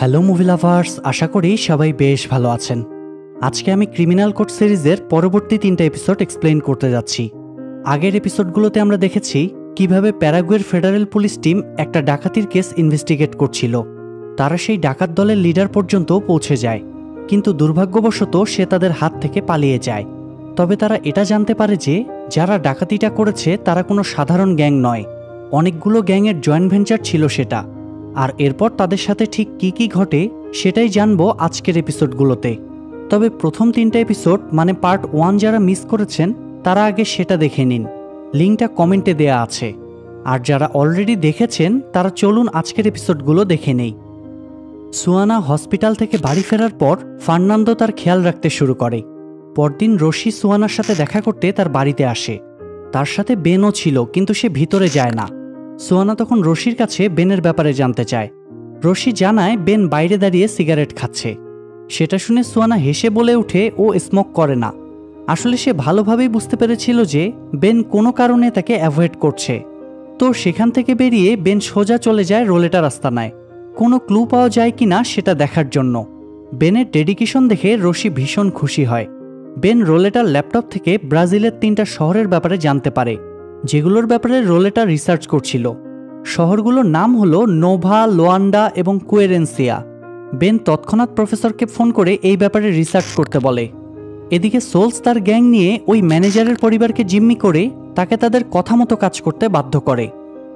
Hello movie lovers, আশা করি সবাই বেশ ভালো আছেন। আজকে আমি ক্রিমিনাল কোড সিরিজের পরবর্তী 3টা এপিসোড এক্সপ্লেইন করতে যাচ্ছি। আগের এপিসোডগুলোতে আমরা দেখেছি কিভাবে প্যারাগুয়ের ফেডারেল পুলিশ টিম একটা ডাকাতির কেস ইনভেস্টিগেট করছিল। তারা সেই ডাকাত দলের লিডার পর্যন্ত পৌঁছে যায়, কিন্তু দুর্ভাগ্যবশত সে তাদের হাত থেকে পালিয়ে যায়। তবে তারা এটা জানতে পারে যে যারা ডাকাতিটা করেছে তারা কোনো সাধারণ গ্যাং নয়, অনেকগুলো গ্যাংয়ের জয়েন্ট ভেঞ্চার ছিল সেটা। আর এরপর তাদের সাথে ঠিক কি কি ঘটে সেটাই জানবো আজকের এপিসোডগুলোতে। তবে প্রথম 3টা এপিসোড মানে পার্ট 1 যারা মিস করেছেন তারা আগে সেটা দেখে নিন, লিঙ্কটা কমেন্টে দেয়া আছে। আর যারা অলরেডি দেখেছেন তারা চলুন আজকের এপিসোডগুলো দেখে নেই। সুয়ানা হসপিটাল থেকে বাড়ি ফেরার পর ফার্নান্দো তার খেয়াল রাখতে শুরু করে। পরদিন রশি সুয়ানার সাথে দেখা করতে তার বাড়িতে আসে। তার সাথে বেনও ছিল, কিন্তু সে ভিতরে যায় না। সুয়ানা তখন রশির কাছে বেনের ব্যাপারে জানতে চায়। রশি জানায় বেন বাইরে দাঁড়িয়ে সিগারেট খাচ্ছে। সেটা শুনে সুয়ানা হেসে বলে ওঠে ও স্মোক করে না। আসলে সে ভালোভাবেই বুঝতে পেরেছিল যে বেন কোনো কারণে তাকে অ্যাভয়েড করছে। তো সেখান থেকে বেরিয়ে বেন সোজা চলে যায় রোলেটা রাস্তানায়, কোনো ক্লু পাওয়া যায় কিনা সেটা দেখার জন্য। বেনের ডেডিকেশন দেখে রশি ভীষণ খুশি হয়। বেন রোলেটার ল্যাপটপ থেকে ব্রাজিলের 3টা শহরের ব্যাপারে জানতে পারে, যেগুলোর ব্যাপারে রোলেটা রিসার্চ করছিল। শহরগুলোর নাম হলো নোভা, লোয়ান্ডা এবং কুয়েরেন্সিয়া। বেন তৎক্ষণাৎ প্রফেসরকে ফোন করে এই ব্যাপারে রিসার্চ করতে বলে। এদিকে সোলস তার গ্যাং নিয়ে ওই ম্যানেজারের পরিবারকে জিম্মি করে তাকে তাদের কথা মতো কাজ করতে বাধ্য করে।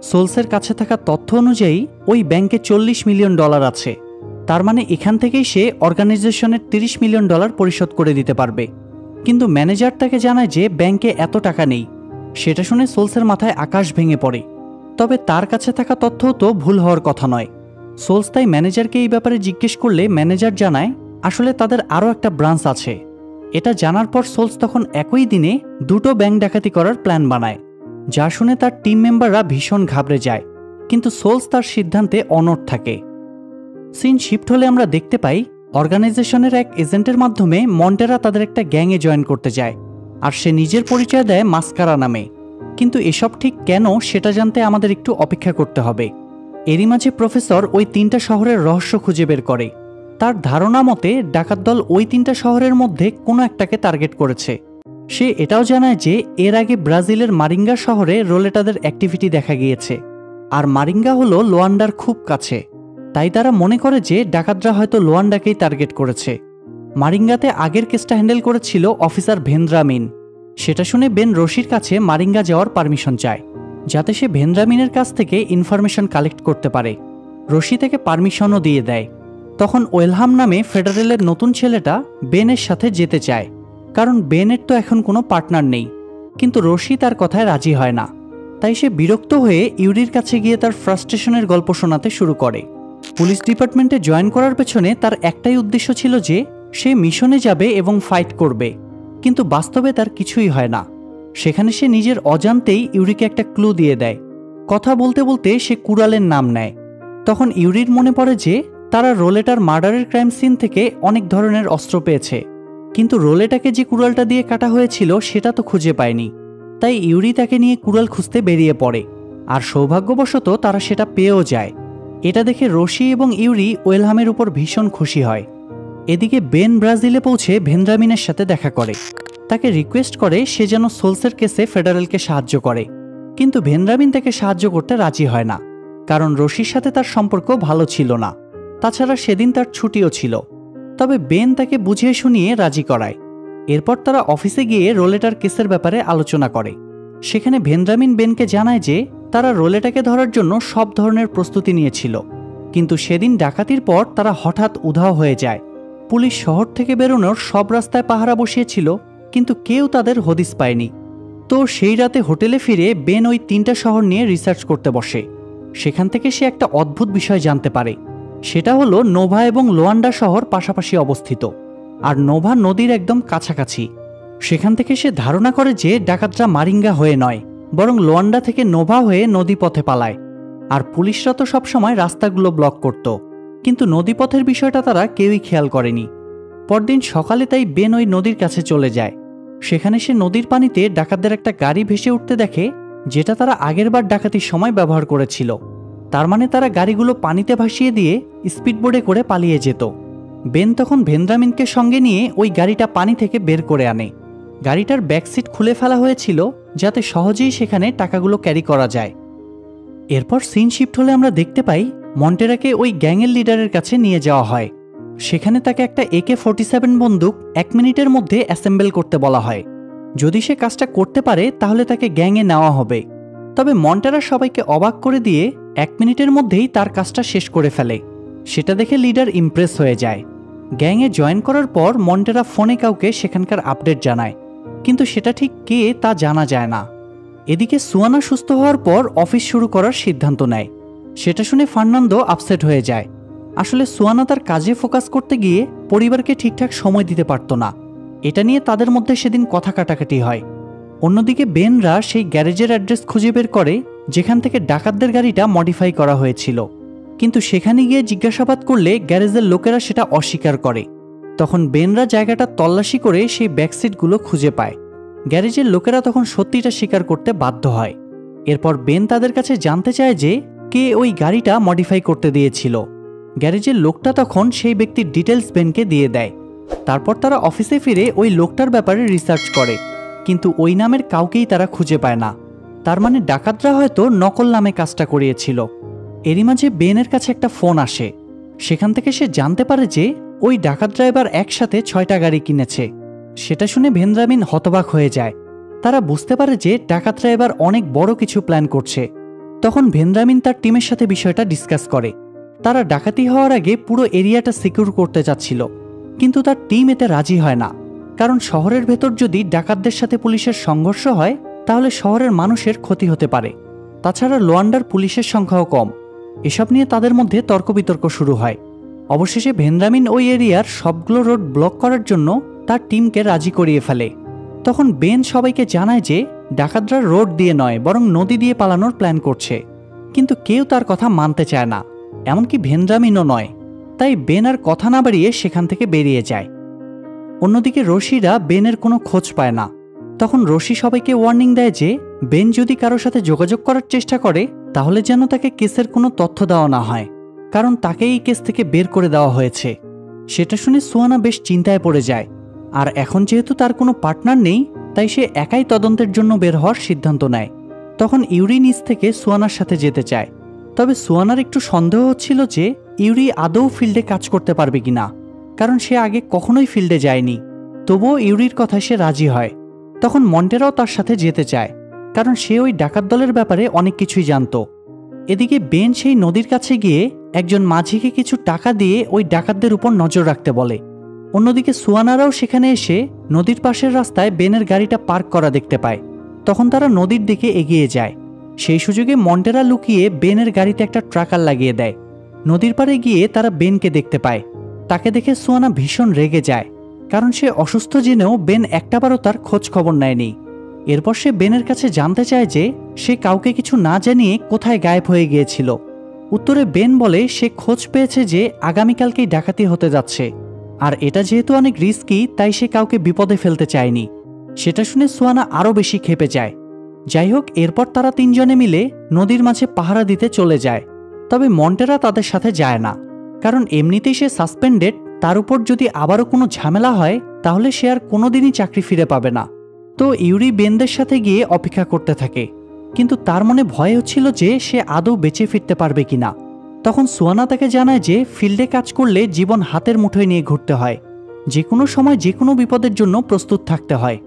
সোলসের কাছে থাকা তথ্য অনুযায়ী ওই ব্যাংকে $40 মিলিয়ন আছে। তার মানে এখান থেকেই সে অর্গানাইজেশনের $30 মিলিয়ন পরিশোধ করে দিতে পারবে। কিন্তু ম্যানেজার তাকে জানায় যে ব্যাংকে এত টাকা নেই। সেটা শুনে সোলসের মাথায় আকাশ ভেঙে পড়ে। তবে তার কাছে থাকা তথ্যও তো ভুল হওয়ার কথা নয়। সোলস তাই ম্যানেজারকে এই ব্যাপারে জিজ্ঞেস করলে ম্যানেজার জানায় আসলে তাদের আরও একটা ব্রাঞ্চ আছে। এটা জানার পর সোলস তখন একই দিনে 2টো ব্যাংক ডাকাতি করার প্ল্যান বানায়, যা শুনে তার টিম মেম্বাররা ভীষণ ঘাবড়ে যায়। কিন্তু সোলস তার সিদ্ধান্তে অনড় থাকে। সিন শিফট হলে আমরা দেখতে পাই অর্গানাইজেশনের এক এজেন্টের মাধ্যমে মন্টেরা তাদের একটা গ্যাংয়ে জয়েন করতে যায়, আর সে নিজের পরিচয় দেয় মাস্কারা নামে। কিন্তু এসব ঠিক কেন সেটা জানতে আমাদের একটু অপেক্ষা করতে হবে। এরই মাঝে প্রফেসর ওই 3টা শহরের রহস্য খুঁজে বের করে। তার ধারণা মতে ডাকাত দল ওই 3টা শহরের মধ্যে কোনো একটাকে টার্গেট করেছে। সে এটাও জানায় যে এর আগে ব্রাজিলের মারিঙ্গা শহরে রোলেটাদের অ্যাক্টিভিটি দেখা গিয়েছে, আর মারিঙ্গা হলো লোয়ান্ডার খুব কাছে। তাই তারা মনে করে যে ডাকাতরা হয়তো লোয়ান্ডাকেই টার্গেট করেছে। মারিঙ্গাতে আগের কেসটা হ্যান্ডেল করেছিল অফিসার ভেন্দ্রামিন। সেটা শুনে বেন রশির কাছে মারিঙ্গা যাওয়ার পারমিশন চায়, যাতে সে ভেন্দ্রামিনের কাছ থেকে ইনফরমেশন কালেক্ট করতে পারে। রশি থেকে পারমিশনও দিয়ে দেয়। তখন ওয়েলহাম নামে ফেডারেলের নতুন ছেলেটা বেনের সাথে যেতে চায়, কারণ বেনের তো এখন কোনো পার্টনার নেই। কিন্তু রশি তার কথায় রাজি হয় না। তাই সে বিরক্ত হয়ে ইউরির কাছে গিয়ে তার ফ্রাস্ট্রেশনের গল্প শোনাতে শুরু করে। পুলিশ ডিপার্টমেন্টে জয়েন করার পেছনে তার একটাই উদ্দেশ্য ছিল যে সে মিশনে যাবে এবং ফাইট করবে, কিন্তু বাস্তবে তার কিছুই হয় না। সেখানে সে নিজের অজান্তেই ইউরিকে একটা ক্লু দিয়ে দেয়। কথা বলতে বলতে সে কুড়ালের নাম নেয়। তখন ইউরির মনে পড়ে যে তারা রোলেটার মার্ডারের ক্রাইম সিন থেকে অনেক ধরনের অস্ত্র পেয়েছে, কিন্তু রোলেটাকে যে কুড়ালটা দিয়ে কাটা হয়েছিল সেটা তো খুঁজে পায়নি। তাই ইউরি তাকে নিয়ে কুড়াল খুঁজতে বেরিয়ে পড়ে, আর সৌভাগ্যবশত তারা সেটা পেয়েও যায়। এটা দেখে রশি এবং ইউরি ওয়েলহামের উপর ভীষণ খুশি হয়। এদিকে বেন ব্রাজিলে পৌঁছে ভেন্দ্রামিনের সাথে দেখা করে। তাকে রিকোয়েস্ট করে সে যেন সোলসের কেসে ফেডারেলকে সাহায্য করে, কিন্তু ভেন্দ্রামিন তাকে সাহায্য করতে রাজি হয় না, কারণ রশির সাথে তার সম্পর্ক ভালো ছিল না। তাছাড়া সেদিন তার ছুটিও ছিল। তবে বেন তাকে বুঝিয়ে শুনিয়ে রাজি করায়। এরপর তারা অফিসে গিয়ে রোলেটার কেসের ব্যাপারে আলোচনা করে। সেখানে ভেন্দ্রামিন বেনকে জানায় যে তারা রোলেটাকে ধরার জন্য সব ধরনের প্রস্তুতি নিয়েছিল, কিন্তু সেদিন ডাকাতির পর তারা হঠাৎ উধাও হয়ে যায়। পুলিশ শহর থেকে বেরোনোর সব রাস্তায় পাহারা বসিয়েছিল, কিন্তু কেউ তাদের হদিস পায়নি। তো সেই রাতে হোটেলে ফিরে বেন ওই 3টা শহর নিয়ে রিসার্চ করতে বসে। সেখান থেকে সে একটা অদ্ভুত বিষয় জানতে পারে। সেটা হলো নোভা এবং লোয়ান্ডা শহর পাশাপাশি অবস্থিত, আর নোভা নদীর একদম কাছাকাছি। সেখান থেকে সে ধারণা করে যে ডাকাতরা মারিঙ্গা হয়ে নয়, বরং লোয়ান্ডা থেকে নোভা হয়ে নদীপথে পালায়। আর পুলিশরা তো সবসময় রাস্তাগুলো ব্লক করত, কিন্তু নদীপথের বিষয়টা তারা কেউই খেয়াল করেনি। পরদিন সকালে তাই বেন ওই নদীর কাছে চলে যায়। সেখানে সে নদীর পানিতে ডাকাতদের একটা গাড়ি ভেসে উঠতে দেখে, যেটা তারা আগেরবার ডাকাতির সময় ব্যবহার করেছিল। তার মানে তারা গাড়িগুলো পানিতে ভাসিয়ে দিয়ে স্পিডবোটে করে পালিয়ে যেত। বেন তখন ভেন্দ্রামিনকে সঙ্গে নিয়ে ওই গাড়িটা পানি থেকে বের করে আনে। গাড়িটার ব্যাকসিট খুলে ফেলা হয়েছিল যাতে সহজেই সেখানে টাকাগুলো ক্যারি করা যায়। এরপর সিন শিফট হলে আমরা দেখতে পাই মন্টেরাকে ওই গ্যাংয়ের লিডারের কাছে নিয়ে যাওয়া হয়। সেখানে তাকে একটা AK-47 বন্দুক 1 মিনিটের মধ্যে অ্যাসেম্বল করতে বলা হয়। যদি সে কাজটা করতে পারে তাহলে তাকে গ্যাংয়ে নেওয়া হবে। তবে মন্টেরা সবাইকে অবাক করে দিয়ে 1 মিনিটের মধ্যেই তার কাজটা শেষ করে ফেলে। সেটা দেখে লিডার ইমপ্রেস হয়ে যায়। গ্যাংয়ে জয়েন করার পর মন্টেরা ফোনে কাউকে সেখানকার আপডেট জানায়, কিন্তু সেটা ঠিক কে তা জানা যায় না। এদিকে সুয়ানা সুস্থ হওয়ার পর অফিস শুরু করার সিদ্ধান্ত নেয়। সেটা শুনে ফার্নান্দো আপসেট হয়ে যায়। আসলে সুয়ানা তার কাজে ফোকাস করতে গিয়ে পরিবারকে ঠিকঠাক সময় দিতে পারত না। এটা নিয়ে তাদের মধ্যে সেদিন কথা কাটাকাটি হয়। অন্যদিকে বেনরা সেই গ্যারেজের অ্যাড্রেস খুঁজে বের করে যেখান থেকে ডাকাতদের গাড়িটা মডিফাই করা হয়েছিল, কিন্তু সেখানে গিয়ে জিজ্ঞাসাবাদ করলে গ্যারেজের লোকেরা সেটা অস্বীকার করে। তখন বেনরা জায়গাটা তল্লাশি করে সেই ব্যাকসিটগুলো খুঁজে পায়। গ্যারেজের লোকেরা তখন সত্যিটা স্বীকার করতে বাধ্য হয়। এরপর বেন তাদের কাছে জানতে চায় যে কে ওই গাড়িটা মডিফাই করতে দিয়েছিল। গ্যারেজের লোকটা তখন সেই ব্যক্তির ডিটেলস বেনকে দিয়ে দেয়। তারপর তারা অফিসে ফিরে ওই লোকটার ব্যাপারে রিসার্চ করে, কিন্তু ওই নামের কাউকেই তারা খুঁজে পায় না। তার মানে ডাকাতরা হয়তো নকল নামে কাজটা করিয়েছিল। এরই মাঝে বেনের কাছে একটা ফোন আসে। সেখান থেকে সে জানতে পারে যে ওই ডাকাত ড্রাইভার একসাথে 6টা গাড়ি কিনেছে। সেটা শুনে ভেন্দ্রামিন হতবাক হয়ে যায়। তারা বুঝতে পারে যে ডাকাতরা এবার অনেক বড় কিছু প্ল্যান করছে। তখন ভেন্দ্রামিন তার টিমের সাথে বিষয়টা ডিসকাস করে। তারা ডাকাতি হওয়ার আগে পুরো এরিয়াটা সিকিউর করতে চাচ্ছিল, কিন্তু তার টিম এতে রাজি হয় না। কারণ শহরের ভেতর যদি ডাকাতদের সাথে পুলিশের সংঘর্ষ হয় তাহলে শহরের মানুষের ক্ষতি হতে পারে। তাছাড়া লোয়ান্ডার পুলিশের সংখ্যাও কম। এসব নিয়ে তাদের মধ্যে তর্ক বিতর্ক শুরু হয়। অবশেষে ভেন্দ্রামিন ওই এরিয়ার সবগুলো রোড ব্লক করার জন্য তার টিমকে রাজি করিয়ে ফেলে। তখন বেন সবাইকে জানায় যে ডাকাতরা রোড দিয়ে নয় বরং নদী দিয়ে পালানোর প্ল্যান করছে, কিন্তু কেউ তার কথা মানতে চায় না, এমনকি ভেন্দ্রামিনও নয়। তাই বেন আর কথা না বাড়িয়ে সেখান থেকে বেরিয়ে যায়। অন্যদিকে রশিরা বেনের কোনো খোঁজ পায় না। তখন রশি সবাইকে ওয়ার্নিং দেয় যে বেন যদি কারোর সাথে যোগাযোগ করার চেষ্টা করে তাহলে যেন তাকে কেসের কোনো তথ্য দেওয়া না হয়, কারণ তাকে এই কেস থেকে বের করে দেওয়া হয়েছে। সেটা শুনে সুয়ানা বেশ চিন্তায় পড়ে যায়। আর এখন যেহেতু তার কোনো পার্টনার নেই তাই সে একাই তদন্তের জন্য বের হওয়ার সিদ্ধান্ত নেয়। তখন ইউরি নিজ থেকে সুয়ানার সাথে যেতে চায়। তবে সুয়ানার একটু সন্দেহ হচ্ছিল যে ইউরি আদৌ ফিল্ডে কাজ করতে পারবে কিনা, কারণ সে আগে কখনোই ফিল্ডে যায়নি। তবুও ইউরির কথায় সে রাজি হয়। তখন মন্টেরাও তার সাথে যেতে চায়, কারণ সে ওই ডাকাত দলের ব্যাপারে অনেক কিছুই জানত। এদিকে বেন সেই নদীর কাছে গিয়ে একজন মাঝিকে কিছু টাকা দিয়ে ওই ডাকাতদের উপর নজর রাখতে বলে। অন্যদিকে সুয়ানারাও সেখানে এসে নদীর পাশের রাস্তায় বেনের গাড়িটা পার্ক করা দেখতে পায়। তখন তারা নদীর দিকে এগিয়ে যায়। সেই সুযোগে মন্টেরা লুকিয়ে বেনের গাড়িতে একটা ট্রাকার লাগিয়ে দেয়। নদীর পাড়ে গিয়ে তারা বেনকে দেখতে পায়। তাকে দেখে সুয়ানা ভীষণ রেগে যায়, কারণ সে অসুস্থ জেনেও বেন একটাবারও তার খোঁজ খবর নেয়নি। এরপর সে বেনের কাছে জানতে চায় যে সে কাউকে কিছু না জানিয়ে কোথায় গায়েব হয়ে গিয়েছিল। উত্তরে বেন বলে সে খোঁজ পেয়েছে যে আগামীকালকেই ডাকাতি হতে যাচ্ছে, আর এটা যেহেতু অনেক রিস্কি তাই সে কাউকে বিপদে ফেলতে চায়নি। সেটা শুনে সুয়ানা আরও বেশি ক্ষেপে যায়। যাই হোক, এরপর তারা তিনজনে মিলে নদীর মাঝে পাহারা দিতে চলে যায়। তবে মন্টেরা তাদের সাথে যায় না, কারণ এমনিতেই সে সাসপেন্ডেড। তার উপর যদি আবারও কোনো ঝামেলা হয় তাহলে সে আর কোনোদিনই চাকরি ফিরে পাবে না। তো ইউরি বেনদের সাথে গিয়ে অপেক্ষা করতে থাকে, কিন্তু তার মনে ভয় হচ্ছিল যে সে আদৌ বেঁচে ফিরতে পারবে কিনা। তখন সুয়ানা তাকে জানায় যে ফিল্ডে কাজ করলে জীবন হাতের মুঠোয় নিয়ে ঘুরতে হয়, যে কোনো সময় যে কোনো বিপদের জন্য প্রস্তুত থাকতে হয়।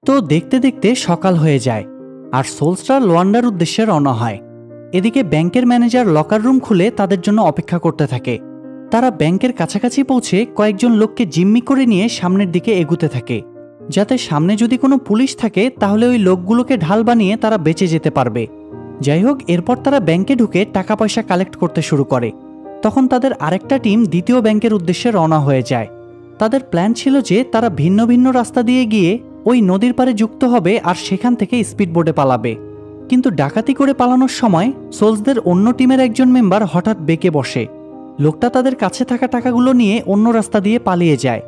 তো দেখতে দেখতে সকাল হয়ে যায় আর সোলস্টার লোয়ান্ডার উদ্দেশ্যে রওনা হয়। এদিকে ব্যাংকের ম্যানেজার লকার রুম খুলে তাদের জন্য অপেক্ষা করতে থাকে। তারা ব্যাংকের কাছাকাছি পৌঁছে কয়েকজন লোককে জিম্মি করে নিয়ে সামনের দিকে এগুতে থাকে, যাতে সামনে যদি কোনো পুলিশ থাকে তাহলে ওই লোকগুলোকে ঢাল বানিয়ে তারা বেঁচে যেতে পারবে। যাই হোক, এরপর তারা ব্যাংকে ঢুকে টাকা পয়সা কালেক্ট করতে শুরু করে। তখন তাদের আরেকটা টিম দ্বিতীয় ব্যাংকের উদ্দেশ্যে রওনা হয়ে যায়। তাদের প্ল্যান ছিল যে তারা ভিন্ন ভিন্ন রাস্তা দিয়ে গিয়ে ওই নদীর পাড়ে যুক্ত হবে আর সেখান থেকে স্পিডবোটে পালাবে। কিন্তু ডাকাতি করে পালানোর সময় সোলসদের অন্য টিমের একজন মেম্বার হঠাৎ বেঁকে বসে। লোকটা তাদের কাছে থাকা টাকাগুলো নিয়ে অন্য রাস্তা দিয়ে পালিয়ে যায়,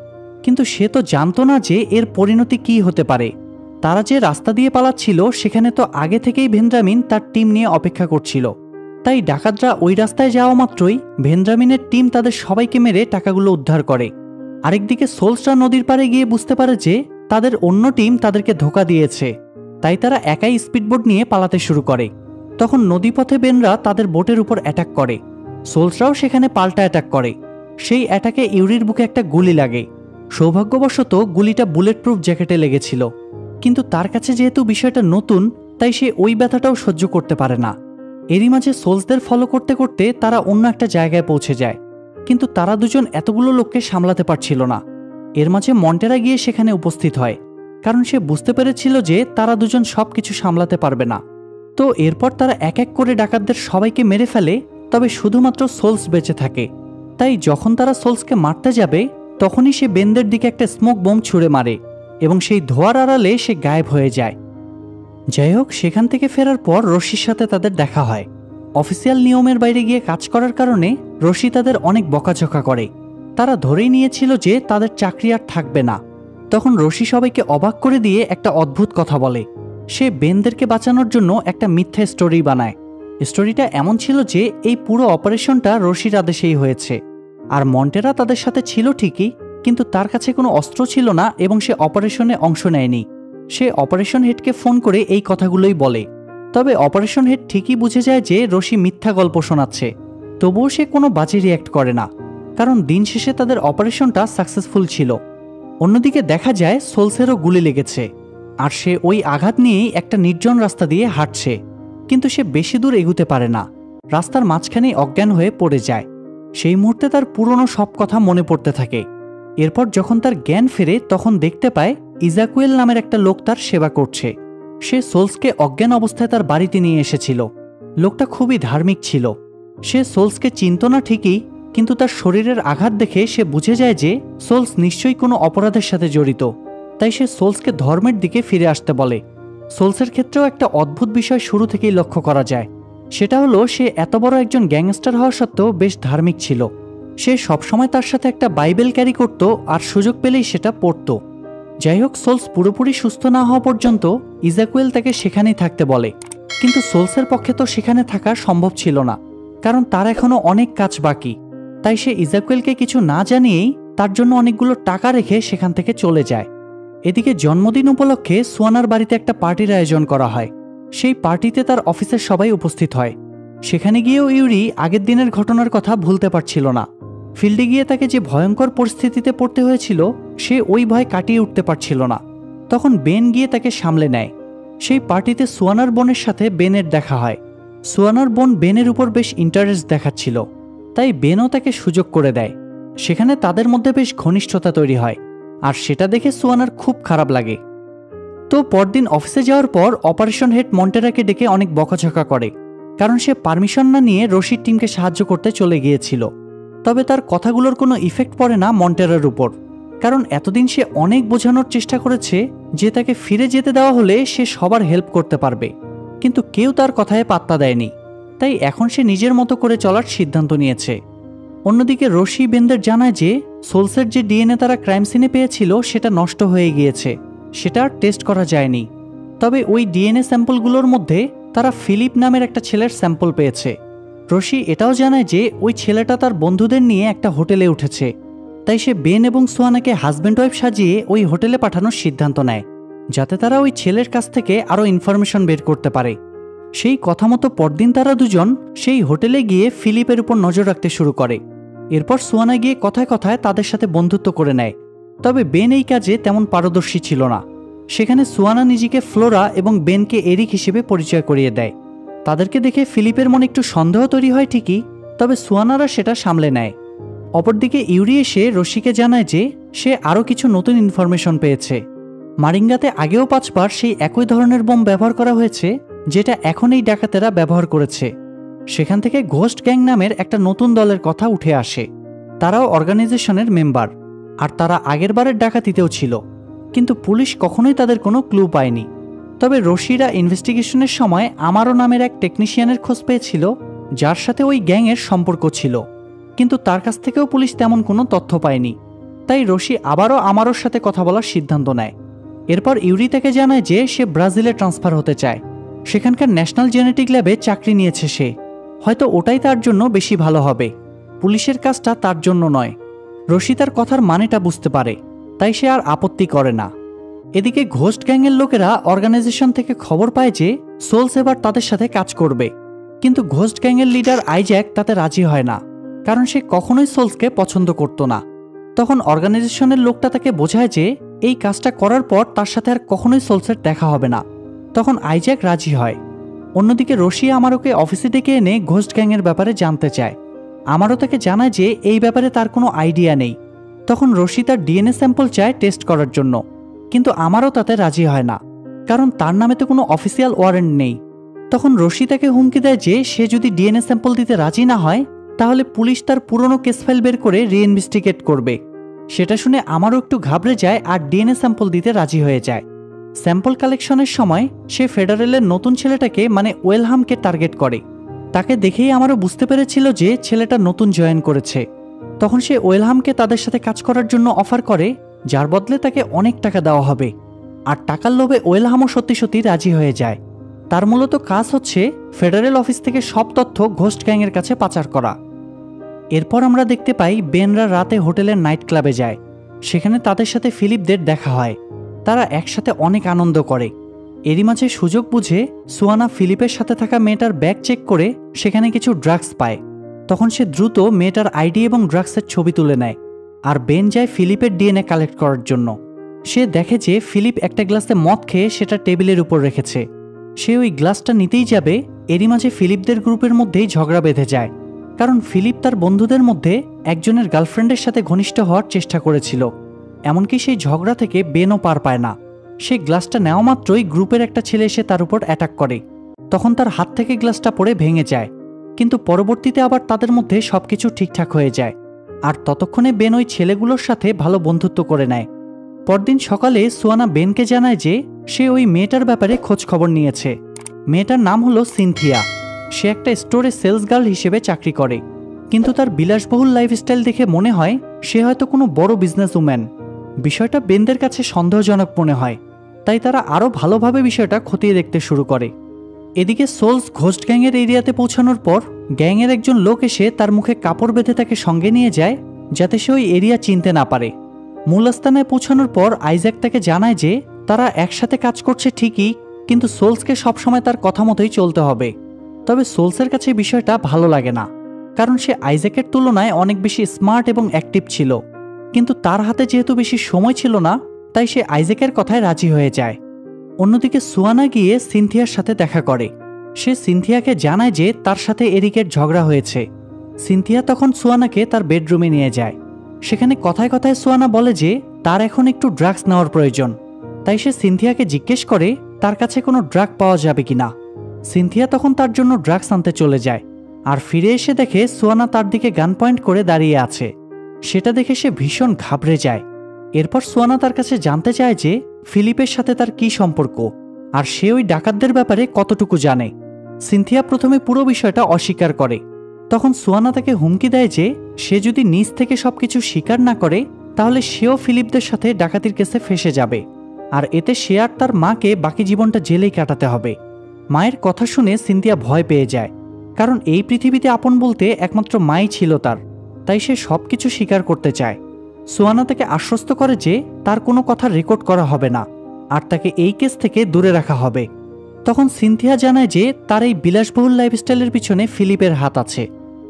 কিন্তু সে তো জানতো না যে এর পরিণতি কী হতে পারে। তারা যে রাস্তা দিয়ে পালাচ্ছিল সেখানে তো আগে থেকেই ভেন্দ্রামিন তার টিম নিয়ে অপেক্ষা করছিল। তাই ডাকাতরা ওই রাস্তায় যাওয়া মাত্রই ভেন্দ্রামিনের টিম তাদের সবাইকে মেরে টাকাগুলো উদ্ধার করে। আরেকদিকে সোলসরা নদীর পাড়ে গিয়ে বুঝতে পারে যে তাদের অন্য টিম তাদেরকে ধোঁকা দিয়েছে, তাই তারা একাই স্পিডবোট নিয়ে পালাতে শুরু করে। তখন নদীপথে বেনরা তাদের বোটের উপর অ্যাটাক করে। সোলসরাও সেখানে পাল্টা অ্যাটাক করে। সেই অ্যাটাকে ইউরির বুকে একটা গুলি লাগে। সৌভাগ্যবশত গুলিটা বুলেট প্রুফ জ্যাকেটে লেগেছিল, কিন্তু তার কাছে যেহেতু বিষয়টা নতুন তাই সে ওই ব্যথাটাও সহ্য করতে পারে না। এরই মাঝে সোলসদের ফলো করতে করতে তারা অন্য একটা জায়গায় পৌঁছে যায়, কিন্তু তারা দুজন এতগুলো লোককে সামলাতে পারছিল না। এর মাঝে মন্টেরা গিয়ে সেখানে উপস্থিত হয়, কারণ সে বুঝতে পেরেছিল যে তারা দুজন সবকিছু সামলাতে পারবে না। তো এরপর তারা এক এক করে ডাকাতদের সবাইকে মেরে ফেলে, তবে শুধুমাত্র সোলস বেঁচে থাকে। তাই যখন তারা সোলসকে মারতে যাবে তখনই সে বেনদের দিকে একটা স্মোক বোম ছুঁড়ে মারে এবং সেই ধোঁয়ার আড়ালে সে গায়েব হয়ে যায়। যাই হোক, সেখান থেকে ফেরার পর রশির সাথে তাদের দেখা হয়। অফিসিয়াল নিয়মের বাইরে গিয়ে কাজ করার কারণে রশি তাদের অনেক বকাঝকা করে। তারা ধরেই নিয়েছিল যে তাদের চাকরি আর থাকবে না। তখন রশি সবাইকে অবাক করে দিয়ে একটা অদ্ভুত কথা বলে। সে বেনদেরকে বাঁচানোর জন্য একটা মিথ্যা স্টোরি বানায়। স্টোরিটা এমন ছিল যে এই পুরো অপারেশনটা রশির আদেশেই হয়েছে, আর মন্টেরা তাদের সাথে ছিল ঠিকই, কিন্তু তার কাছে কোনো অস্ত্র ছিল না এবং সে অপারেশনে অংশ নেয়নি। সে অপারেশন হেডকে ফোন করে এই কথাগুলোই বলে। তবে অপারেশন হেড ঠিকই বুঝে যায় যে রশি মিথ্যা গল্প শোনাচ্ছে, তবুও সে কোনো বাজে রিয়্যাক্ট করে না, কারণ দিন শেষে তাদের অপারেশনটা সাকসেসফুল ছিল। অন্যদিকে দেখা যায় সোলসেরও গুলি লেগেছে, আর সে ওই আঘাত নিয়েই একটা নির্জন রাস্তা দিয়ে হাঁটছে, কিন্তু সে বেশি দূর এগুতে পারে না। রাস্তার মাঝখানেই অজ্ঞান হয়ে পড়ে যায়। সেই মুহূর্তে তার পুরনো সব কথা মনে পড়তে থাকে। এরপর যখন তার জ্ঞান ফেরে তখন দেখতে পায় ইজাকুয়েল নামের একটা লোক তার সেবা করছে। সে সোলসকে অজ্ঞান অবস্থায় তার বাড়িতে নিয়ে এসেছিল। লোকটা খুবই ধার্মিক ছিল। সে সোলসকে চিনত না ঠিকই, কিন্তু তার শরীরের আঘাত দেখে সে বুঝে যায় যে সোলস নিশ্চয়ই কোনো অপরাধের সাথে জড়িত। তাই সে সোলসকে ধর্মের দিকে ফিরে আসতে বলে। সোলসের ক্ষেত্রেও একটা অদ্ভুত বিষয় শুরু থেকেই লক্ষ্য করা যায়। সেটা হলো সে এত বড় একজন গ্যাংস্টার হওয়া সত্ত্বেও বেশ ধার্মিক ছিল। সে সবসময় তার সাথে একটা বাইবেল ক্যারি করত, আর সুযোগ পেলেই সেটা পড়ত। যাই হোক, সোলস পুরোপুরি সুস্থ না হওয়া পর্যন্ত ইজাকুয়েল তাকে সেখানেই থাকতে বলে, কিন্তু সোলসের পক্ষে তো সেখানে থাকা সম্ভব ছিল না, কারণ তার এখনো অনেক কাজ বাকি। তাই সে ইজাকুয়েলকে কিছু না জানিয়েই তার জন্য অনেকগুলো টাকা রেখে সেখান থেকে চলে যায়। এদিকে জন্মদিন উপলক্ষে সুয়ানার বাড়িতে একটা পার্টির আয়োজন করা হয়। সেই পার্টিতে তার অফিসের সবাই উপস্থিত হয়। সেখানে গিয়েও ইউরি আগের দিনের ঘটনার কথা ভুলতে পারছিল না। ফিল্ডে গিয়ে তাকে যে ভয়ঙ্কর পরিস্থিতিতে পড়তে হয়েছিল সে ওই ভয় কাটিয়ে উঠতে পারছিল না। তখন বেন গিয়ে তাকে সামলে নেয়। সেই পার্টিতে সুয়ানার বোনের সাথে বেনের দেখা হয়। সুয়ানার বোন বেনের উপর বেশ ইন্টারেস্ট দেখাচ্ছিল, তাই বেনও তাকে সুযোগ করে দেয়। সেখানে তাদের মধ্যে বেশ ঘনিষ্ঠতা তৈরি হয়, আর সেটা দেখে সুয়ানার খুব খারাপ লাগে। তো পরদিন অফিসে যাওয়ার পর অপারেশন হেড মন্টেরাকে ডেকে অনেক বকাঝকা করে, কারণ সে পারমিশন না নিয়ে রশির টিমকে সাহায্য করতে চলে গিয়েছিল। তবে তার কথাগুলোর কোনো ইফেক্ট পড়ে না মন্টেরার উপর, কারণ এতদিন সে অনেক বোঝানোর চেষ্টা করেছে যে তাকে ফিরে যেতে দেওয়া হলে সে সবার হেল্প করতে পারবে, কিন্তু কেউ তার কথায় পাত্তা দেয়নি। তাই এখন সে নিজের মতো করে চলার সিদ্ধান্ত নিয়েছে। অন্যদিকে রশি বেনদের জানায় যে সোলসের যে ডিএনএ তারা ক্রাইম সিনে পেয়েছিল সেটা নষ্ট হয়ে গিয়েছে, সেটা আর টেস্ট করা যায়নি। তবে ওই ডিএনএ স্যাম্পলগুলোর মধ্যে তারা ফিলিপ নামের একটা ছেলের স্যাম্পল পেয়েছে। রশি এটাও জানায় যে ওই ছেলেটা তার বন্ধুদের নিয়ে একটা হোটেলে উঠেছে, তাই সে বেন এবং সোয়ানাকে হাজব্যান্ড ওয়াইফ সাজিয়ে ওই হোটেলে পাঠানোর সিদ্ধান্ত নেয়, যাতে তারা ওই ছেলের কাছ থেকে আরও ইনফরমেশন বের করতে পারে। সেই কথা মতো পরদিন তারা দুজন সেই হোটেলে গিয়ে ফিলিপের উপর নজর রাখতে শুরু করে। এরপর সোয়ানা গিয়ে কথায় কথায় তাদের সাথে বন্ধুত্ব করে নেয়। তবে বেন এই কাজে তেমন পারদর্শী ছিল না। সেখানে সোয়ানা নিজেকে ফ্লোরা এবং বেনকে এরিক হিসেবে পরিচয় করিয়ে দেয়। তাদেরকে দেখে ফিলিপের মনে একটু সন্দেহ তৈরি হয় ঠিকই, তবে সোয়ানারা সেটা সামলে নেয়। অপরদিকে ইউরি এসে রশিকে জানায় যে সে আরও কিছু নতুন ইনফরমেশন পেয়েছে। মারিঙ্গাতে আগেও 5 বার সেই একই ধরনের বোম ব্যবহার করা হয়েছে, যেটা এখন এই ডাকাতেরা ব্যবহার করেছে। সেখান থেকে ঘোস্ট গ্যাং নামের একটা নতুন দলের কথা উঠে আসে। তারাও অর্গানাইজেশনের মেম্বার, আর তারা আগের বারের ডাকাতিতেও ছিল, কিন্তু পুলিশ কখনোই তাদের কোনো ক্লু পায়নি। তবে রশিরা ইনভেস্টিগেশনের সময় আমারও নামের এক টেকনিশিয়ানের খোঁজ পেয়েছিল, যার সাথে ওই গ্যাংয়ের সম্পর্ক ছিল, কিন্তু তার কাছ থেকেও পুলিশ তেমন কোনো তথ্য পায়নি। তাই রশি আবারও আমারোর সাথে কথা বলার সিদ্ধান্ত নেয়। এরপর ইউরি তাকে জানায় যে সে ব্রাজিলে ট্রান্সফার হতে চায়। সেখানকার ন্যাশনাল জেনেটিক ল্যাবে চাকরি নিয়েছে সে। হয়তো ওটাই তার জন্য বেশি ভালো হবে, পুলিশের কাজটা তার জন্য নয়। রশি তার কথার মানেটা বুঝতে পারে, তাই সে আর আপত্তি করে না। এদিকে ঘোস্ট গ্যাংয়ের লোকেরা অর্গানাইজেশন থেকে খবর পায় যে সোলস এবার তাদের সাথে কাজ করবে, কিন্তু ঘোস্ট গ্যাংয়ের লিডার আইজ্যাক তাতে রাজি হয় না, কারণ সে কখনোই সোলসকে পছন্দ করত না। তখন অর্গানাইজেশনের লোকটা তাকে বোঝায় যে এই কাজটা করার পর তার সাথে আর কখনোই সোলসের দেখা হবে না। তখন আইজ্যাক রাজি হয়। অন্যদিকে রশি আমারোকে অফিসে ডেকে এনে ঘোস্ট গ্যাংয়ের ব্যাপারে জানতে চায়। আমারও তাকে জানায় যে এই ব্যাপারে তার কোনো আইডিয়া নেই। তখন রশি তার ডিএনএ স্যাম্পল চায় টেস্ট করার জন্য, কিন্তু আমারও তাতে রাজি হয় না, কারণ তার নামে তো কোনো অফিসিয়াল ওয়ারেন্ট নেই। তখন রশি তাকে হুমকি দেয় যে সে যদি ডিএনএ স্যাম্পল দিতে রাজি না হয় তাহলে পুলিশ তার পুরনো কেস ফাইল বের করে রিইনভেস্টিগেট করবে। সেটা শুনে আমারও একটু ঘাবড়ে যায় আর ডিএনএ স্যাম্পল দিতে রাজি হয়ে যায়। স্যাম্পল কালেকশনের সময় সে ফেডারেলের নতুন ছেলেটাকে মানে ওয়েলহামকে টার্গেট করে। তাকে দেখেই আমারও বুঝতে পেরেছিল যে ছেলেটা নতুন জয়েন করেছে। তখন সে ওয়েলহামকে তাদের সাথে কাজ করার জন্য অফার করে, যার বদলে তাকে অনেক টাকা দেওয়া হবে। আর টাকার লোভে ওয়েলহামও সত্যি সত্যি রাজি হয়ে যায়। তার মূলত কাজ হচ্ছে ফেডারেল অফিস থেকে সব তথ্য ঘোস্ট গ্যাংয়ের কাছে পাচার করা। এরপর আমরা দেখতে পাই বেনরা রাতে হোটেলের নাইট ক্লাবে যায়। সেখানে তাদের সাথে ফিলিপদের দেখা হয়। তারা একসাথে অনেক আনন্দ করে। এরই মাঝে সুযোগ বুঝে সুয়ানা ফিলিপের সাথে থাকা মেয়েটার ব্যাগ চেক করে সেখানে কিছু ড্রাগস পায়। তখন সে দ্রুত মেয়েটার আইডি এবং ড্রাগসের ছবি তুলে নেয়। আর বেন যায় ফিলিপের ডিএনএ কালেক্ট করার জন্য। সে দেখে যে ফিলিপ একটা গ্লাসে মদ খেয়ে সেটা টেবিলের উপর রেখেছে। সে ওই গ্লাসটা নিতেই যাবে, এরই মাঝে ফিলিপদের গ্রুপের মধ্যেই ঝগড়া বেঁধে যায়, কারণ ফিলিপ তার বন্ধুদের মধ্যে একজনের গার্লফ্রেন্ডের সাথে ঘনিষ্ঠ হওয়ার চেষ্টা করেছিল। এমনকি সেই ঝগড়া থেকে বেনও পার পায় না। সে গ্লাসটা নেওয়া মাত্রই গ্রুপের একটা ছেলে এসে তার উপর অ্যাটাক করে। তখন তার হাত থেকে গ্লাসটা পড়ে ভেঙে যায়, কিন্তু পরবর্তীতে আবার তাদের মধ্যে সবকিছু ঠিকঠাক হয়ে যায়। আর ততক্ষণে বেন ওই ছেলেগুলোর সাথে ভালো বন্ধুত্ব করে নেয়। পরদিন সকালে সুয়ানা বেনকে জানায় যে সে ওই মেয়েটার ব্যাপারে খোঁজ খবর নিয়েছে। মেয়েটার নাম হলো সিনথিয়া। সে একটা স্টোরে সেলস গার্ল হিসেবে চাকরি করে, কিন্তু তার বিলাসবহুল লাইফস্টাইল দেখে মনে হয় সে হয়তো কোনো বড় বিজনেস উম্যান। বিষয়টা বেনদের কাছে সন্দেহজনক মনে হয়, তাই তারা আরও ভালোভাবে বিষয়টা খতিয়ে দেখতে শুরু করে। এদিকে সোলস ঘোস্ট গ্যাংয়ের এরিয়াতে পৌঁছানোর পর গ্যাংয়ের একজন লোক এসে তার মুখে কাপড় বেঁধে তাকে সঙ্গে নিয়ে যায়, যাতে সে ওই এরিয়া চিনতে না পারে। মূল স্থানে পৌঁছানোর পর আইজ্যাক তাকে জানায় যে তারা একসাথে কাজ করছে ঠিকই, কিন্তু সোলসকে সবসময় তার কথা মতোই চলতে হবে। তবে সোলসের কাছে বিষয়টা ভালো লাগে না, কারণ সে আইজ্যাকের তুলনায় অনেক বেশি স্মার্ট এবং অ্যাক্টিভ ছিল। কিন্তু তার হাতে যেহেতু বেশি সময় ছিল না, তাই সে আইজ্যাকের কথায় রাজি হয়ে যায়। অন্যদিকে সুয়ানা গিয়ে সিনথিয়ার সাথে দেখা করে। সে সিনথিয়াকে জানায় যে তার সাথে এরিকের ঝগড়া হয়েছে। সিনথিয়া তখন সুয়ানাকে তার বেডরুমে নিয়ে যায়। সেখানে কথায় কথায় সুয়ানা বলে যে তার এখন একটু ড্রাগস নেওয়ার প্রয়োজন। তাই সে সিনথিয়াকে জিজ্ঞেস করে তার কাছে কোনো ড্রাগ পাওয়া যাবে কিনা। সিনথিয়া তখন তার জন্য ড্রাগস আনতে চলে যায়, আর ফিরে এসে দেখে সুয়ানা তার দিকে গান পয়েন্ট করে দাঁড়িয়ে আছে। সেটা দেখে সে ভীষণ ঘাবড়ে যায়। এরপর সুয়ানা তার কাছে জানতে চায় যে ফিলিপের সাথে তার কী সম্পর্ক, আর সে ওই ডাকাতদের ব্যাপারে কতটুকু জানে। সিনথিয়া প্রথমে পুরো বিষয়টা অস্বীকার করে। তখন সুয়ানা তাকে হুমকি দেয় যে সে যদি নিজ থেকে সবকিছু স্বীকার না করে তাহলে সেও ফিলিপদের সাথে ডাকাতির কেসে ফেঁসে যাবে, আর এতে সে আর তার মাকে বাকি জীবনটা জেলেই কাটাতে হবে। মায়ের কথা শুনে সিনথিয়া ভয় পেয়ে যায়, কারণ এই পৃথিবীতে আপন বলতে একমাত্র মাই ছিল তার। তাই সে সবকিছু স্বীকার করতে চায়। সুয়ানা তাকে আশ্বস্ত করে যে তার কোনো কথা রেকর্ড করা হবে না, আর তাকে এই কেস থেকে দূরে রাখা হবে। তখন সিনথিয়া জানায় যে তার এই বিলাসবহুল লাইফস্টাইলের পিছনে ফিলিপের হাত আছে।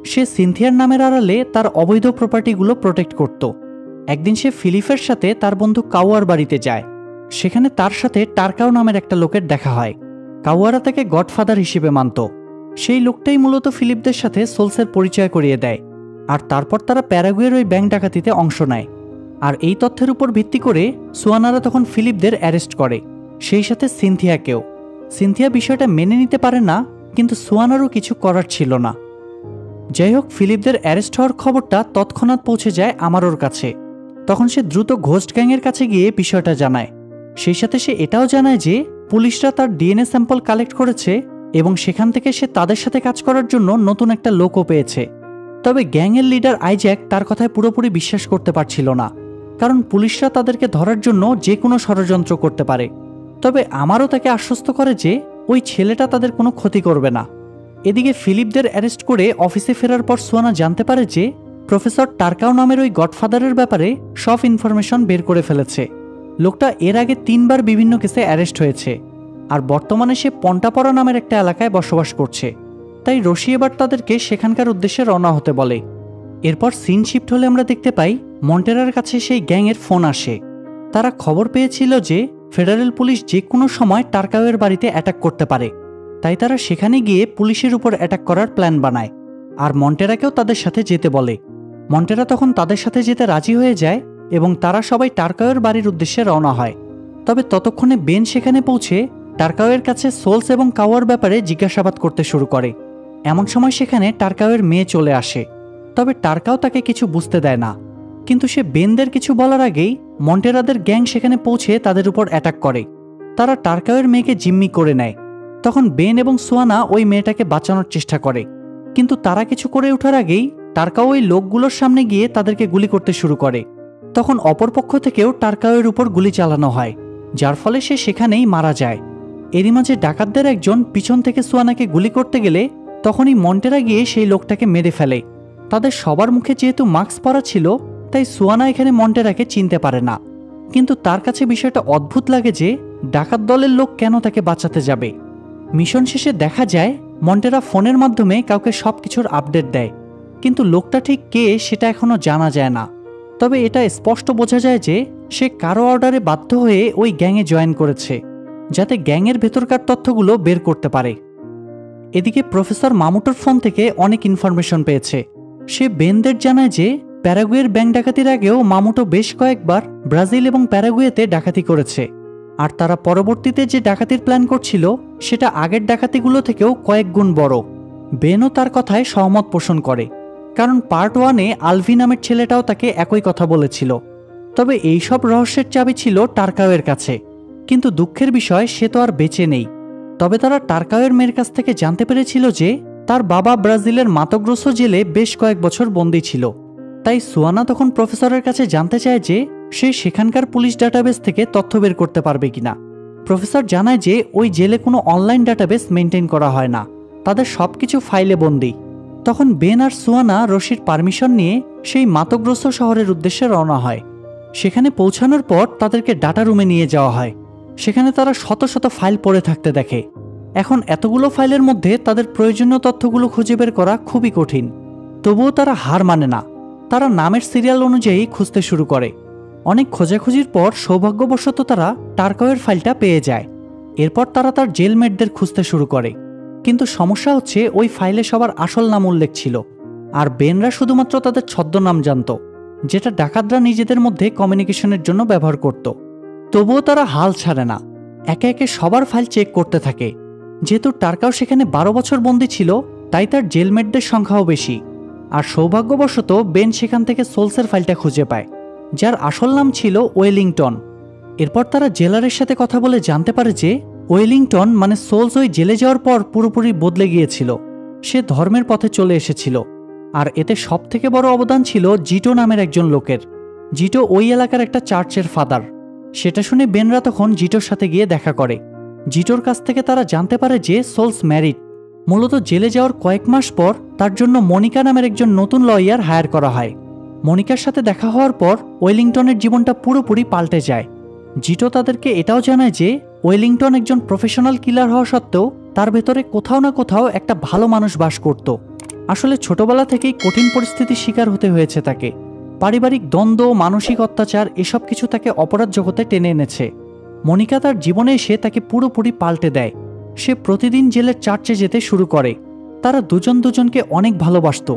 সে সিনথিয়ার নামের আড়ালে তার অবৈধ প্রপার্টিগুলো প্রোটেক্ট করত। একদিন সে ফিলিপের সাথে তার বন্ধু কাউয়ার বাড়িতে যায়। সেখানে তার সাথে টার্কাও নামের একটা লোকের দেখা হয়। কাউয়ারা তাকে গডফাদার হিসেবে মানত। সেই লোকটাই মূলত ফিলিপদের সাথে সোলসের পরিচয় করিয়ে দেয়, আর তারপর তারা প্যারাগুয়ের ওই ব্যাংক ডাকাতিতে অংশ নেয়। আর এই তথ্যের উপর ভিত্তি করে সুয়ানারা তখন ফিলিপদের অ্যারেস্ট করে, সেই সাথে সিনথিয়াকেও। সিনথিয়া বিষয়টা মেনে নিতে পারে না, কিন্তু সুয়ানারও কিছু করার ছিল না। যাই হোক, ফিলিপদের অ্যারেস্ট হওয়ার খবরটা তৎক্ষণাৎ পৌঁছে যায় আমারোর কাছে। তখন সে দ্রুত ঘোস্ট গ্যাংয়ের কাছে গিয়ে বিষয়টা জানায়। সেই সাথে সে এটাও জানায় যে পুলিশরা তার ডিএনএ স্যাম্পল কালেক্ট করেছে এবং সেখান থেকে সে তাদের সাথে কাজ করার জন্য নতুন একটা লোকও পেয়েছে। তবে গ্যাংয়ের লিডার আইজ্যাক তার কথায় পুরোপুরি বিশ্বাস করতে পারছিল না, কারণ পুলিশরা তাদেরকে ধরার জন্য যে কোনো ষড়যন্ত্র করতে পারে। তবে আমারও তাকে আশ্বস্ত করে যে ওই ছেলেটা তাদের কোনো ক্ষতি করবে না। এদিকে ফিলিপদের অ্যারেস্ট করে অফিসে ফেরার পর সুয়ানা জানতে পারে যে প্রফেসর টার্কাও নামের ওই গডফাদারের ব্যাপারে সব ইনফরমেশন বের করে ফেলেছে। লোকটা এর আগে 3 বার বিভিন্ন কেসে অ্যারেস্ট হয়েছে, আর বর্তমানে সে পন্টাপড়া নামের একটা এলাকায় বসবাস করছে। তাই রশি এবার তাদেরকে সেখানকার উদ্দেশ্যে রওনা হতে বলে। এরপর সিন শিফট হলে আমরা দেখতে পাই মন্টেরার কাছে সেই গ্যাংয়ের ফোন আসে। তারা খবর পেয়েছিল যে ফেডারেল পুলিশ যে কোনো সময় টার্কাওয়ের বাড়িতে অ্যাটাক করতে পারে, তাই তারা সেখানে গিয়ে পুলিশের উপর অ্যাটাক করার প্ল্যান বানায়, আর মন্টেরাকেও তাদের সাথে যেতে বলে। মন্টেরা তখন তাদের সাথে যেতে রাজি হয়ে যায় এবং তারা সবাই টার্কাওয়ের বাড়ির উদ্দেশ্যে রওনা হয়। তবে ততক্ষণে বেন সেখানে পৌঁছে টার্কাওয়ের কাছে সোলস এবং কাওয়ার ব্যাপারে জিজ্ঞাসাবাদ করতে শুরু করে। এমন সময় সেখানে টার্কাওয়ের মেয়ে চলে আসে, তবে টার্কাও তাকে কিছু বুঝতে দেয় না। কিন্তু সে বেনদের কিছু বলার আগেই মন্টেরাদের গ্যাং সেখানে পৌঁছে তাদের উপর অ্যাটাক করে। তারা টার্কাওয়ের মেয়েকে জিম্মি করে নেয়। তখন বেন এবং সুয়ানা ওই মেয়েটাকে বাঁচানোর চেষ্টা করে, কিন্তু তারা কিছু করে ওঠার আগেই টার্কাও ওই লোকগুলোর সামনে গিয়ে তাদেরকে গুলি করতে শুরু করে। তখন অপরপক্ষ থেকেও টার্কাওয়ের উপর গুলি চালানো হয়, যার ফলে সে সেখানেই মারা যায়। এরই মাঝে ডাকাতদের একজন পিছন থেকে সুয়ানাকে গুলি করতে গেলে তখনই মন্টেরা গিয়ে সেই লোকটাকে মেরে ফেলে। তাদের সবার মুখে যেহেতু মাস্ক পরা ছিল, তাই সুয়ানা এখানে মন্টেরাকে চিনতে পারে না। কিন্তু তার কাছে বিষয়টা অদ্ভুত লাগে যে ডাকাত দলের লোক কেন তাকে বাঁচাতে যাবে। মিশন শেষে দেখা যায় মন্টেরা ফোনের মাধ্যমে কাউকে সবকিছুর আপডেট দেয়, কিন্তু লোকটা ঠিক কে সেটা এখনো জানা যায় না। তবে এটা স্পষ্ট বোঝা যায় যে সে কারো অর্ডারে বাধ্য হয়ে ওই গ্যাংয়ে জয়েন করেছে, যাতে গ্যাংয়ের ভেতরকার তথ্যগুলো বের করতে পারে। এদিকে প্রফেসর মামুটোর ফোন থেকে অনেক ইনফরমেশন পেয়েছে। সে বেনদের জানায় যে প্যারাগুয়ের ব্যাংক ডাকাতির আগেও মামুটো বেশ কয়েকবার ব্রাজিল এবং প্যারাগুয়েতে ডাকাতি করেছে, আর তারা পরবর্তীতে যে ডাকাতির প্ল্যান করছিল সেটা আগের ডাকাতিগুলো থেকেও কয়েক গুণ বড়। বেনও তার কথায় সহমত পোষণ করে, কারণ পার্ট 1-এ আলভি নামের ছেলেটাও তাকে একই কথা বলেছিল। তবে এইসব রহস্যের চাবি ছিল টার্কাওয়ের কাছে, কিন্তু দুঃখের বিষয় সে তো আর বেঁচে নেই। তবে তারা টার্কাওয়ের মেয়ের কাছ থেকে জানতে পেরেছিল যে তার বাবা ব্রাজিলের মাতোগ্রোসো জেলে বেশ কয়েক বছর বন্দী ছিল। তাই সুয়ানা তখন প্রফেসরের কাছে জানতে চায় যে সে সেখানকার পুলিশ ডাটাবেস থেকে তথ্য বের করতে পারবে কিনা। প্রফেসর জানায় যে ওই জেলে কোনো অনলাইন ডাটাবেস মেনটেন করা হয় না, তাদের সবকিছু ফাইলে বন্দী। তখন বেন আর সুয়ানা রশির পারমিশন নিয়ে সেই মাতোগ্রোসো শহরের উদ্দেশ্যে রওনা হয়। সেখানে পৌঁছানোর পর তাদেরকে ডাটা রুমে নিয়ে যাওয়া হয়। সেখানে তারা শত শত ফাইল পড়ে থাকতে দেখে। এখন এতগুলো ফাইলের মধ্যে তাদের প্রয়োজনীয় তথ্যগুলো খুঁজে বের করা খুবই কঠিন। তবুও তারা হার মানে না। তারা নামের সিরিয়াল অনুযায়ী খুঁজতে শুরু করে। অনেক খোঁজাখুঁজির পর সৌভাগ্যবশত তারা টার্কাওয়ের ফাইলটা পেয়ে যায়। এরপর তারা তার জেলমেটদের খুঁজতে শুরু করে, কিন্তু সমস্যা হচ্ছে ওই ফাইলে সবার আসল নাম উল্লেখ ছিল, আর বেনরা শুধুমাত্র তাদের ছদ্মনাম জানত, যেটা ডাকাতরা নিজেদের মধ্যে কমিউনিকেশনের জন্য ব্যবহার করত। তবুও তারা হাল ছাড়ে না, একে একে সবার ফাইল চেক করতে থাকে। যেহেতু টার্কাও সেখানে 12 বছর বন্দী ছিল, তাই তার জেলমেটদের সংখ্যাও বেশি। আর সৌভাগ্যবশত বেন সেখান থেকে সোলসের ফাইলটা খুঁজে পায়, যার আসল নাম ছিল ওয়েলিংটন। এরপর তারা জেলারের সাথে কথা বলে জানতে পারে যে ওয়েলিংটন মানে সোলস ওই জেলে যাওয়ার পর পুরোপুরি বদলে গিয়েছিল। সে ধর্মের পথে চলে এসেছিল, আর এতে সবথেকে বড় অবদান ছিল জিটো নামের একজন লোকের। জিটো ওই এলাকার একটা চার্চের ফাদার। সেটা শুনে বেনরা তখন জিটোর সাথে গিয়ে দেখা করে। জিটোর কাছ থেকে তারা জানতে পারে যে সোলস ম্যারিড। মূলত জেলে যাওয়ার কয়েক মাস পর তার জন্য মনিকা নামের একজন নতুন লয়ার হায়ার করা হয়। মনিকার সাথে দেখা হওয়ার পর ওয়েলিংটনের জীবনটা পুরোপুরি পাল্টে যায়। জিটো তাদেরকে এটাও জানায় যে ওয়েলিংটন একজন প্রফেশনাল কিলার হওয়া সত্ত্বেও তার ভেতরে কোথাও না কোথাও একটা ভালো মানুষ বাস করত। আসলে ছোটবেলা থেকেই কঠিন পরিস্থিতির শিকার হতে হয়েছে তাকে। পারিবারিক দ্বন্দ্ব, মানসিক অত্যাচার এসব কিছু তাকে অপরাধ জগতে টেনে এনেছে। মনিকা তার জীবনে এসে তাকে পুরোপুরি পাল্টে দেয়। সে প্রতিদিন জেলের চার্চে যেতে শুরু করে। তারা দুজন দুজনকে অনেক ভালোবাসত।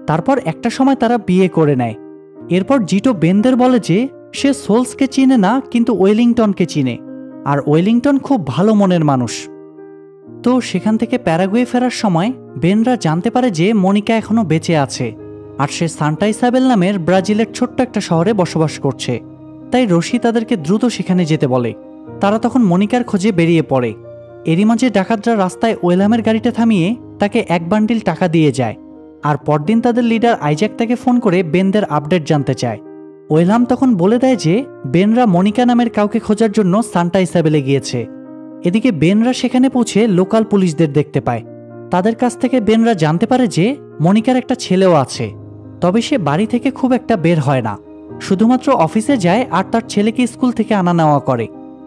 তারপর একটা সময় তারা বিয়ে করে নেয়। এরপর জিটো বেনদের বলে যে সে সোলসকে চিনে না, কিন্তু ওয়েলিংটনকে চিনে, আর ওয়েলিংটন খুব ভালো মনের মানুষ। তো সেখান থেকে প্যারাগুয়ে ফেরার সময় বেনরা জানতে পারে যে মনিকা এখনো বেঁচে আছে, আর সে সান্টা ইসাবেল নামের ব্রাজিলের ছোট্ট একটা শহরে বসবাস করছে। তাই রশি তাদেরকে দ্রুত সেখানে যেতে বলে। তারা তখন মনিকার খোঁজে বেরিয়ে পড়ে। এরই মাঝে ডাকাতরা রাস্তায় ওয়েলহামের গাড়িটা থামিয়ে তাকে 1 বান্ডিল টাকা দিয়ে যায়। আর পরদিন তাদের লিডার আইজ্যাক তাকে ফোন করে বেনদের আপডেট জানতে চায়। ওয়েলহাম তখন বলে দেয় যে বেনরা মনিকা নামের কাউকে খোঁজার জন্য সান্টা ইসাবেলে গিয়েছে। এদিকে বেনরা সেখানে পৌঁছে লোকাল পুলিশদের দেখতে পায়। তাদের কাছ থেকে বেনরা জানতে পারে যে মনিকার একটা ছেলেও আছে, তবে সে বাড়ি থেকে খুব একটা বের হয় না, শুধুমাত্র অফিসে যায় আর তার ছেলেকে স্কুল থেকে আনা নেওয়া করে।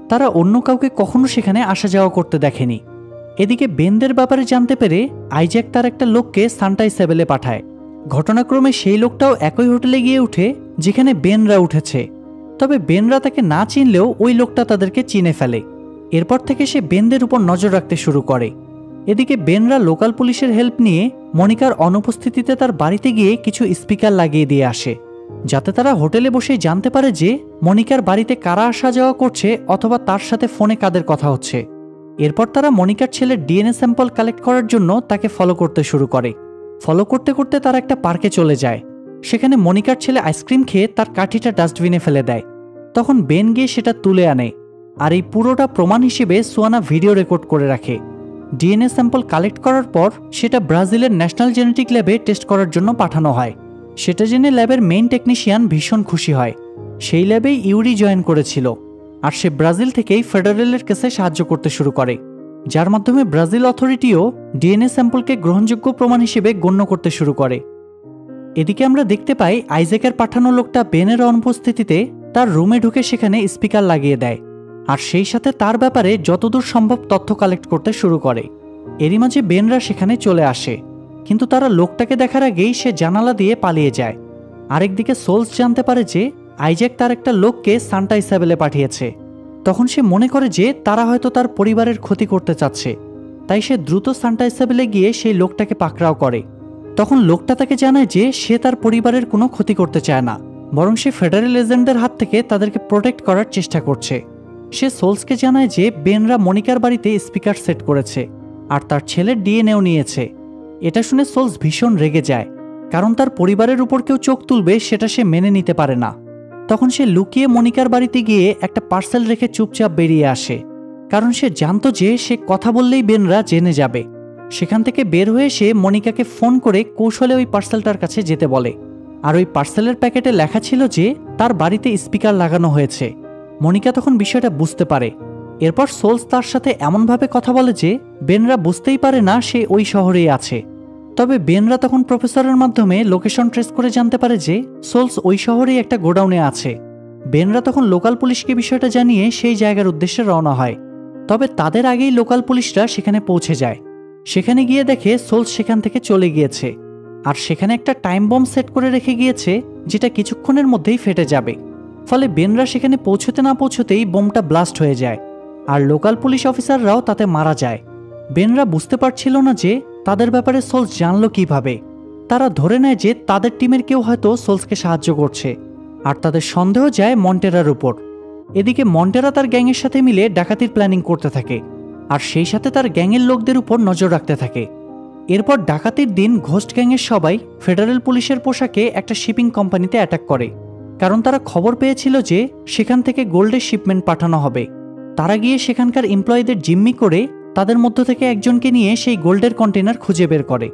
তারা অন্য কাউকে কখনো সেখানে আসা যাওয়া করতে দেখেনি। এদিকে বেনদের ব্যাপারে জানতে পেরে আইজ্যাক তার একটা লোককে সানটাইসেবেলে পাঠায়। ঘটনাক্রমে সেই লোকটাও একই হোটেলে গিয়ে উঠে যেখানে বেনরা উঠেছে, তবে বেনরা তাকে না চিনলেও ওই লোকটা তাদেরকে চিনে ফেলে। এরপর থেকে সে বেনদের উপর নজর রাখতে শুরু করে। এদিকে বেনরা লোকাল পুলিশের হেল্প নিয়ে মনিকার অনুপস্থিতিতে তার বাড়িতে গিয়ে কিছু স্পিকার লাগিয়ে দিয়ে আসে, যাতে তারা হোটেলে বসে জানতে পারে যে মনিকার বাড়িতে কারা আসা যাওয়া করছে অথবা তার সাথে ফোনে কাদের কথা হচ্ছে। এরপর তারা মনিকার ছেলের ডিএনএ স্যাম্পল কালেক্ট করার জন্য তাকে ফলো করতে শুরু করে। ফলো করতে করতে তারা একটা পার্কে চলে যায়। সেখানে মনিকার ছেলে আইসক্রিম খেয়ে তার কাঠিটা ডাস্টবিনে ফেলে দেয়। তখন বেন গিয়ে সেটা তুলে আনে, আর এই পুরোটা প্রমাণ হিসেবে সুয়ানা ভিডিও রেকর্ড করে রাখে। ডিএনএ স্যাম্পল কালেক্ট করার পর সেটা ব্রাজিলের ন্যাশনাল জেনেটিক ল্যাবে টেস্ট করার জন্য পাঠানো হয়। সেটা জেনে ল্যাবের মেইন টেকনিশিয়ান ভীষণ খুশি হয়। সেই ল্যাবেই ইউরি জয়েন করেছিল, আর সে ব্রাজিল থেকেই ফেডারেলের কেসে সাহায্য করতে শুরু করে, যার মাধ্যমে ব্রাজিল অথরিটিও ডিএনএ স্যাম্পলকে গ্রহণযোগ্য প্রমাণ হিসেবে গণ্য করতে শুরু করে। এদিকে আমরা দেখতে পাই আইজ্যাকের পাঠানো লোকটা বেনের অনুপস্থিতিতে তার রুমে ঢুকে সেখানে স্পিকার লাগিয়ে দেয়, আর সেই সাথে তার ব্যাপারে যতদূর সম্ভব তথ্য কালেক্ট করতে শুরু করে। এরই মাঝে বেনরা সেখানে চলে আসে, কিন্তু তারা লোকটাকে দেখার আগেই সে জানালা দিয়ে পালিয়ে যায়। আরেকদিকে সোলস জানতে পারে যে আইজ্যাক তার একটা লোককে সানটাইসেবেলে পাঠিয়েছে। তখন সে মনে করে যে তারা হয়তো তার পরিবারের ক্ষতি করতে চাচ্ছে, তাই সে দ্রুত সানটাইসেবেলে গিয়ে সেই লোকটাকে পাকড়াও করে। তখন লোকটা তাকে জানায় যে সে তার পরিবারের কোনো ক্ষতি করতে চায় না, বরং সে ফেডারেল এজেন্টদের হাত থেকে তাদেরকে প্রোটেক্ট করার চেষ্টা করছে। সে সোলসকে জানায় যে বেনরা মনিকার বাড়িতে স্পিকার সেট করেছে আর তার ছেলের ডিএনএও নিয়েছে। এটা শুনে সোলস ভীষণ রেগে যায়, কারণ তার পরিবারের উপর কেউ চোখ তুলবে সেটা সে মেনে নিতে পারে না। তখন সে লুকিয়ে মনিকার বাড়িতে গিয়ে একটা পার্সেল রেখে চুপচাপ বেরিয়ে আসে, কারণ সে জানতো যে সে কথা বললেই বেনরা জেনে যাবে। সেখান থেকে বের হয়ে সে মনিকাকে ফোন করে কৌশলে ওই পার্সেলটার কাছে যেতে বলে, আর ওই পার্সেলের প্যাকেটে লেখা ছিল যে তার বাড়িতে স্পিকার লাগানো হয়েছে। মনিকা তখন বিষয়টা বুঝতে পারে। এরপর সোলস তার সাথে এমনভাবে কথা বলে যে বেনরা বুঝতেই পারে না সে ওই শহরেই আছে। তবে বেনরা তখন প্রফেসরের মাধ্যমে লোকেশন ট্রেস করে জানতে পারে যে সোলস ওই শহরেই একটা গোডাউনে আছে। বেনরা তখন লোকাল পুলিশকে বিষয়টা জানিয়ে সেই জায়গার উদ্দেশ্যে রওনা হয়। তবে তাদের আগেই লোকাল পুলিশরা সেখানে পৌঁছে যায়। সেখানে গিয়ে দেখে সোলস সেখান থেকে চলে গিয়েছে, আর সেখানে একটা টাইম বম সেট করে রেখে গিয়েছে যেটা কিছুক্ষণের মধ্যেই ফেটে যাবে। ফলে বেনরা সেখানে পৌঁছতে না পৌঁছতেই বোমটা ব্লাস্ট হয়ে যায়, আর লোকাল পুলিশ অফিসাররাও তাতে মারা যায়। বেনরা বুঝতে পারছিল না যে তাদের ব্যাপারে সোলস জানলো কিভাবে। তারা ধরে নেয় যে তাদের টিমের কেউ হয়তো সোলসকে সাহায্য করছে, আর তাদের সন্দেহ যায় মন্টেরার উপর। এদিকে মন্টেরা তার গ্যাংয়ের সাথে মিলে ডাকাতির প্ল্যানিং করতে থাকে, আর সেই সাথে তার গ্যাংয়ের লোকদের উপর নজর রাখতে থাকে। এরপর ডাকাতির দিন ঘোস্ট গ্যাংয়ের সবাই ফেডারেল পুলিশের পোশাকে একটা শিপিং কোম্পানিতে অ্যাটাক করে, কারণ তারা খবর পেয়েছিল যে সেখান থেকে গোল্ডের শিপমেন্ট পাঠানো হবে। তারা গিয়ে সেখানকার এমপ্লয়ীদের জিম্মি করে তাদের মধ্য থেকে একজনকে নিয়ে সেই গোল্ডের কন্টেনার খুঁজে বের করে।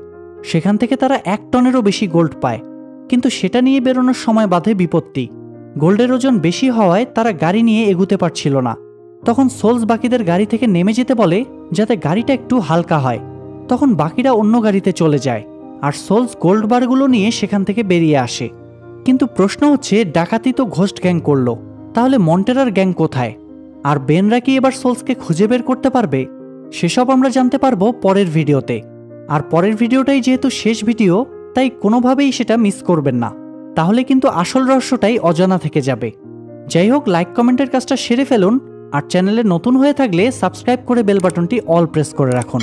সেখান থেকে তারা 1 টনেরও বেশি গোল্ড পায়, কিন্তু সেটা নিয়ে বেরোনোর সময় বাধে বিপত্তি। গোল্ডের ওজন বেশি হওয়ায় তারা গাড়ি নিয়ে এগুতে পারছিল না। তখন সোলস বাকিদের গাড়ি থেকে নেমে যেতে বলে যাতে গাড়িটা একটু হালকা হয়। তখন বাকিরা অন্য গাড়িতে চলে যায়, আর সোলস গোল্ড বারগুলো নিয়ে সেখান থেকে বেরিয়ে আসে। কিন্তু প্রশ্ন হচ্ছে, ডাকাতি তো ঘোস্ট গ্যাং করলো, তাহলে মন্টেরার গ্যাং কোথায়? আর বেনরা কি এবার সোলসকে খুঁজে বের করতে পারবে? সেসব আমরা জানতে পারবো পরের ভিডিওতে। আর পরের ভিডিওটাই যেহেতু শেষ ভিডিও, তাই কোনোভাবেই সেটা মিস করবেন না, তাহলে কিন্তু আসল রহস্যটাই অজানা থেকে যাবে। যাই হোক, লাইক কমেন্টের কাজটা সেরে ফেলুন, আর চ্যানেলে নতুন হয়ে থাকলে সাবস্ক্রাইব করে বেল বাটনটি অল প্রেস করে রাখুন।